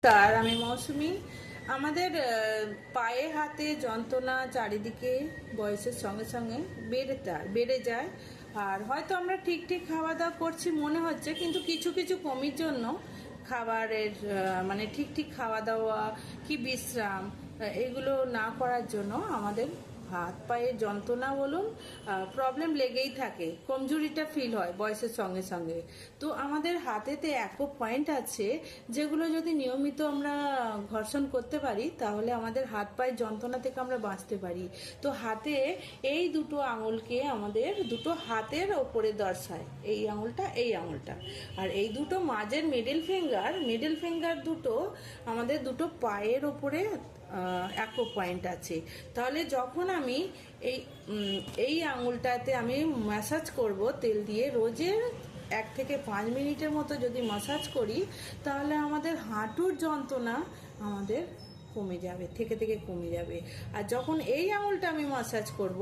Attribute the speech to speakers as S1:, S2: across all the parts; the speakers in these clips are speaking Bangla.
S1: নমস্কার, আমি মৌসুমি। আমাদের পায়ে হাতে যন্ত্রণা চারিদিকে বয়সের সঙ্গে সঙ্গে বেড়ে যায়। আর হয়তো আমরা ঠিক ঠিক খাওয়া দাওয়া করছি মনে হচ্ছে, কিন্তু কিছু কিছু কমির জন্য খাবারের মানে ঠিক ঠিক খাওয়া দাওয়া কি বিশ্রাম এগুলো না করার জন্য আমাদের হাত পায়ের যন্ত্রণা বলুন প্রবলেম লেগেই থাকে, কমজোরিটা ফিল হয় বয়সের সঙ্গে সঙ্গে। তো আমাদের হাতেতে পয়েন্ট আছে যেগুলো যদি নিয়মিত আমরা ঘর্ষণ করতে পারি তাহলে আমাদের হাত পায়ের যন্ত্রণা থেকে আমরা বাঁচতে পারি। তো হাতে এই দুটো আঙুলকে আমাদের দুটো হাতের ওপরে দর্শায়, এই আঙুলটা আর এই দুটো মাঝের মিডল ফিঙ্গার দুটো আমাদের দুটো পায়ের ওপরে পয়েন্ট আছে। তাহলে যখন আমি এই আঙুলটাতে আমি ম্যাসাজ করব তেল দিয়ে, রোজের 1 থেকে 5 মিনিটের মতো যদি ম্যাসাজ করি তাহলে আমাদের হাঁটুর যন্ত্রণা আমাদের কমে যাবে, থেকে কমে যাবে। আর যখন এই আঙুলটা আমি ম্যাসাজ করব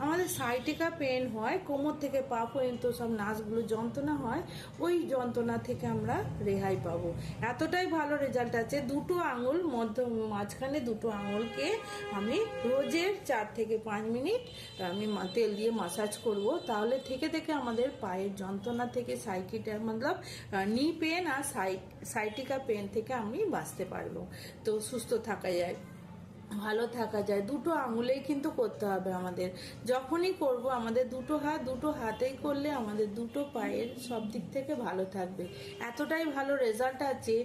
S1: আমাদের সাইটিকা পেন হয়, কোমর থেকে পা পর্যন্ত সব নার্ভগুলো যন্ত্রণা হয়, ওই যন্ত্রণা থেকে আমরা রেহাই পাবো। এতটাই ভালো রেজাল্ট আছে। দুটো আঙুল মাঝখানে দুটো আঙুলকে আমি রোজের 4 থেকে 5 মিনিট আমি তেল দিয়ে ম্যাসাজ করব, তাহলে থেকে আমাদের পায়ের যন্ত্রণা থেকে নি পেন আর সাইটিকা পেন থেকে আমি বাঁচতে পারবো। তো সুস্থ থাকা যায়, ভালো থাকা যায়। দুটো আঙুলেই কিন্তু করতে হবে আমাদের। যখনই করব আমাদের দুটো হাতেই করলে আমাদের দুটো পায়ের সব দিক থেকে ভালো থাকবে। এতটাই ভালো রেজাল্ট আছে।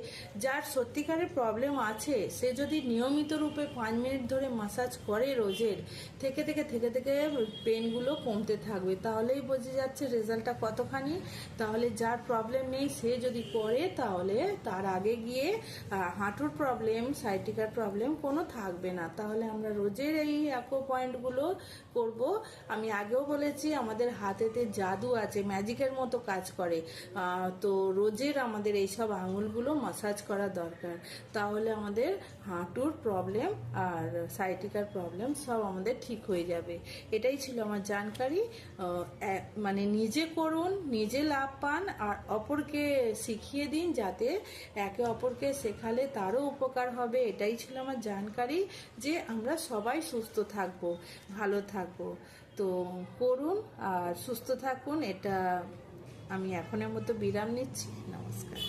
S1: যার সত্যিকারের প্রবলেম আছে সে যদি নিয়মিত রূপে 5 মিনিট ধরে ম্যাসাজ করে রোজের, থেকে পেনগুলো কমতে থাকবে। তাহলেই বোঝা যাচ্ছে রেজাল্টটা কতখানি। তাহলে যার প্রবলেম নেই সে যদি করে তাহলে তার আগে গিয়ে হাঁটুর প্রবলেম, সাইটিকার প্রবলেম কোনো থাকবে না। তাহলে আমরা রোজের এই পয়েন্টগুলো করব। আমি আগেও বলেছি আমাদের হাতেতে জাদু আছে, ম্যাজিকের মতো কাজ করে। তো রোজের আমাদের এইসব আঙুলগুলো ম্যাসাজ করা দরকার। তাহলে আমাদের হাঁটুর প্রবলেম আর সাইটিকার প্রবলেম সব আমাদের ঠিক হয়ে যাবে। এটাই ছিল আমার জানকারি। মানে নিজে করুন, নিজে লাভ পান আর অপরকে শিখিয়ে দিন, যাতে একে অপরকে শেখালে তারও উপকার হবে। এটাই ছিল আমার জানকারি, যে আমরা সবাই সুস্থ থাকবো, ভালো থাকবো। তো করুন আর সুস্থ থাকুন। এটা আমি এখনের মতো বিরাম নিচ্ছি। নমস্কার।